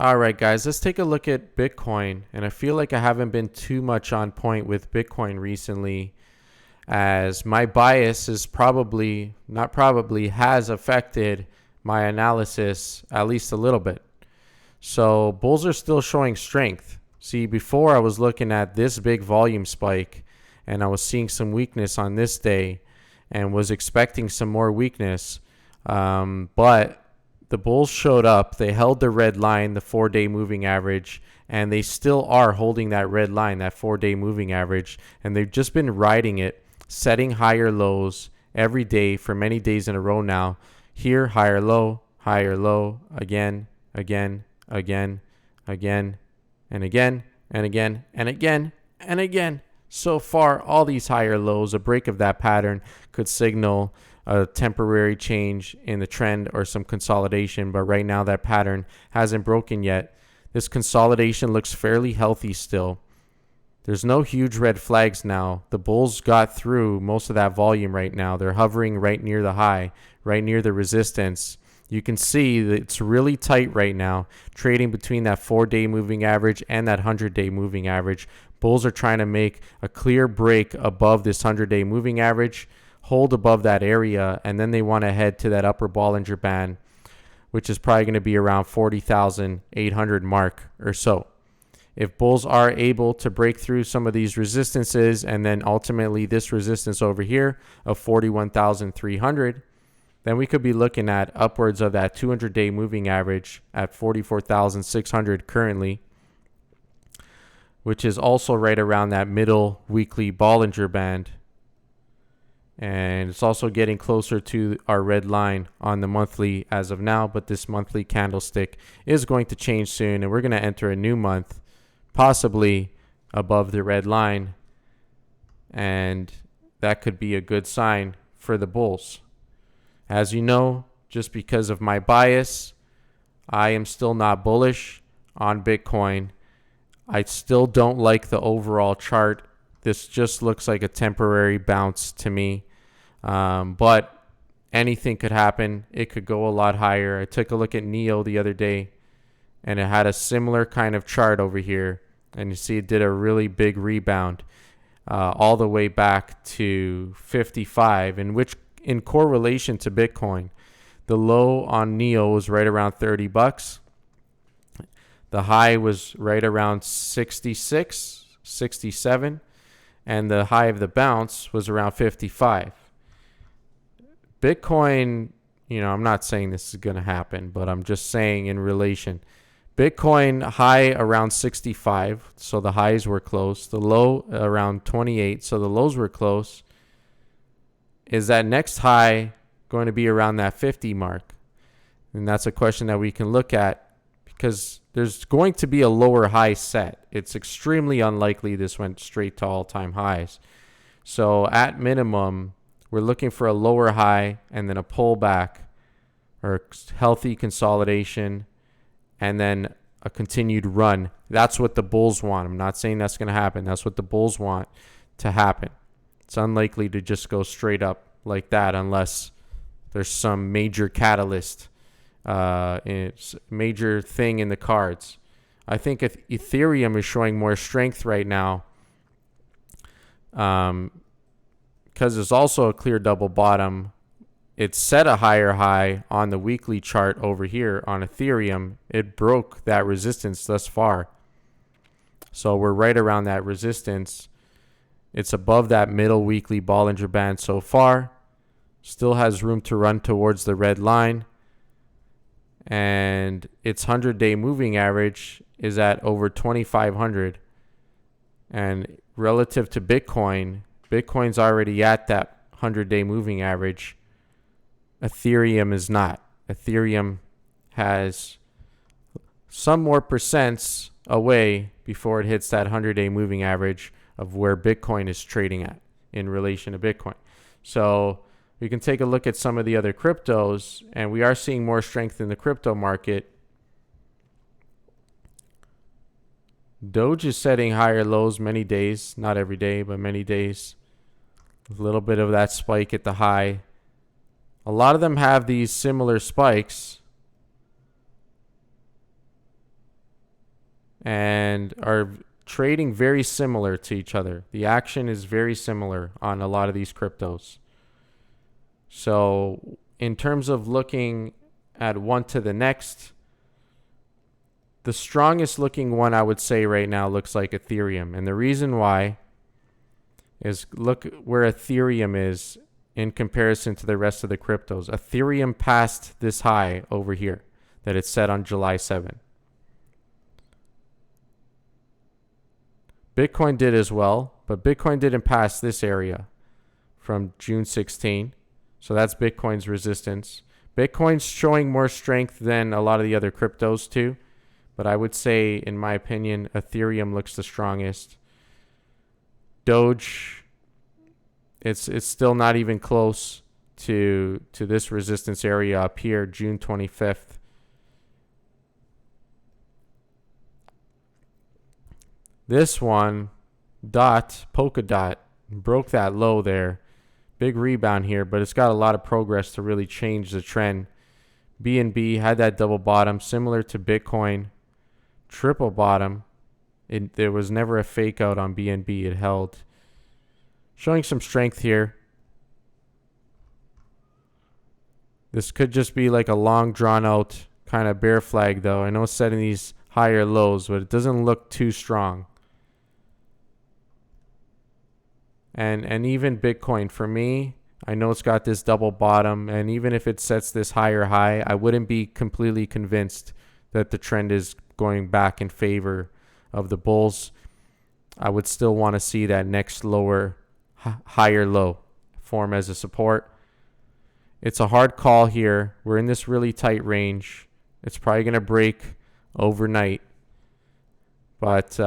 All right, guys, let's take a look at Bitcoin. And I feel like I haven't been too much on point with Bitcoin recently, as my bias is has affected my analysis at least a little bit. So bulls are still showing strength. See, before I was looking at this big volume spike and I was seeing some weakness on this day and was expecting some more weakness. But the bulls showed up. They held the red line, the 4-day moving average, and they still are holding that red line, that 4-day moving average. And they've just been riding it, setting higher lows every day for many days in a row now. Here, higher low, again, again, again, again, and again, and again, and again, and again. So far, all these higher lows, a break of that pattern could signal a temporary change in the trend or some consolidation. But right now, that pattern hasn't broken yet. This consolidation looks fairly healthy still. There's no huge red flags now. The bulls got through most of that volume right now. They're hovering right near the high, right near the resistance. You can see that it's really tight right now, trading between that 4-day moving average and that 100-day moving average. Bulls are trying to make a clear break above this 100-day moving average, hold above that area, and then they want to head to that upper Bollinger Band, which is probably going to be around 40,800 mark or so. If bulls are able to break through some of these resistances and then ultimately this resistance over here of 41,300, then we could be looking at upwards of that 200-day moving average at 44,600 currently, which is also right around that middle weekly Bollinger Band. And it's also getting closer to our red line on the monthly as of now, but this monthly candlestick is going to change soon, and we're going to enter a new month, possibly above the red line, and that could be a good sign for the bulls. As you know, just because of my bias, I am still not bullish on Bitcoin. I still don't like the overall chart. This just looks like a temporary bounce to me. But anything could happen. It could go a lot higher. I took a look at NEO the other day, and it had a similar kind of chart over here. And you see it did a really big rebound all the way back to 55, in correlation to Bitcoin. The low on NEO was right around $30. The high was right around 66, 67, and the high of the bounce was around 55. Bitcoin, I'm not saying this is going to happen, but I'm just saying in relation. Bitcoin high around 65, so the highs were close. The low around 28, so the lows were close. Is that next high going to be around that 50 mark? And that's a question that we can look at, because there's going to be a lower high set. It's extremely unlikely this went straight to all-time highs. So at minimum, we're looking for a lower high and then a pullback or healthy consolidation and then a continued run. That's what the bulls want. I'm not saying that's going to happen. That's what the bulls want to happen. It's unlikely to just go straight up like that unless there's some major catalyst, it's major thing in the cards. I think if Ethereum is showing more strength right now, because there's also a clear double bottom. It set a higher high on the weekly chart over here on Ethereum. It broke that resistance thus far. So we're right around that resistance. It's above that middle weekly Bollinger Band so far. Still has room to run towards the red line. And its 100-day moving average is at over 2,500. And relative to Bitcoin, Bitcoin's already at that 100-day moving average. Ethereum is not. Ethereum has some more percents away before it hits that 100-day moving average of where Bitcoin is trading at in relation to Bitcoin. So we can take a look at some of the other cryptos, and we are seeing more strength in the crypto market. DOGE is setting higher lows many days, not every day, but many days. A little bit of that spike at the high. A lot of them have these similar spikes. and are trading very similar to each other. The action is very similar on a lot of these cryptos. So in terms of looking at one to the next, the strongest looking one I would say right now looks like Ethereum. And the reason why is look where Ethereum is in comparison to the rest of the cryptos. Ethereum passed this high over here that it set on July 7th. Bitcoin did as well, but Bitcoin didn't pass this area from June 16. So that's Bitcoin's resistance. Bitcoin's showing more strength than a lot of the other cryptos too. But I would say, in my opinion, Ethereum looks the strongest. DOGE, it's still not even close to this resistance area up here, June 25th. This one, Polka Dot, broke that low there. Big rebound here, but it's got a lot of progress to really change the trend. BNB had that double bottom, similar to Bitcoin. Triple bottom. There was never a fake out on BNB. It held. Showing some strength here. This could just be like a long drawn out kind of bear flag though. I know it's setting these higher lows, but it doesn't look too strong. And even Bitcoin, for me, I know it's got this double bottom, and even if it sets this higher high, I wouldn't be completely convinced that the trend is going back in favor of the bulls. I would still want to see that next higher low form as a support. It's a hard call here. We're in this really tight range. It's probably going to break overnight. But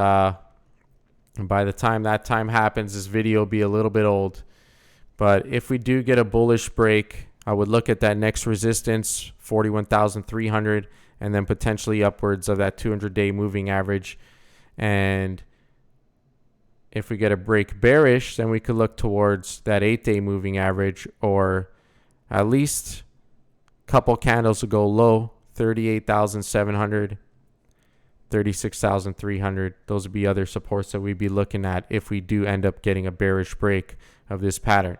by the time that time happens, this video will be a little bit old. But if we do get a bullish break, I would look at that next resistance, 41,300, and then potentially upwards of that 200-day moving average. And if we get a break bearish, then we could look towards that 8-day moving average, or at least a couple candles to go low, 38,700. 36,300. Those would be other supports that we'd be looking at if we do end up getting a bearish break of this pattern.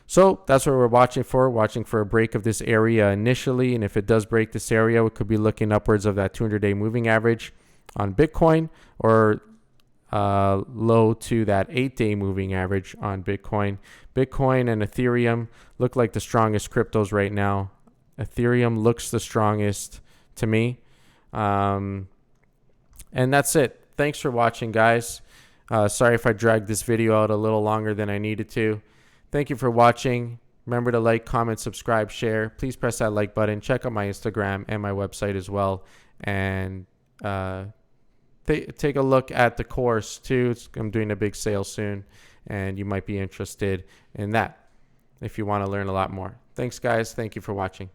So that's what we're watching for a break of this area initially. And if it does break this area, we could be looking upwards of that 200-day moving average on Bitcoin, or low to that 8-day moving average on Bitcoin. Bitcoin and Ethereum look like the strongest cryptos right now. Ethereum looks the strongest to me. And that's it. Thanks for watching, guys. Sorry if I dragged this video out a little longer than I needed to. Thank you for watching. Remember to like, comment, subscribe, share. Please press that like button. Check out my Instagram and my website as well. And take a look at the course too. I'm doing a big sale soon, and you might be interested in that if you want to learn a lot more. Thanks, guys. Thank you for watching.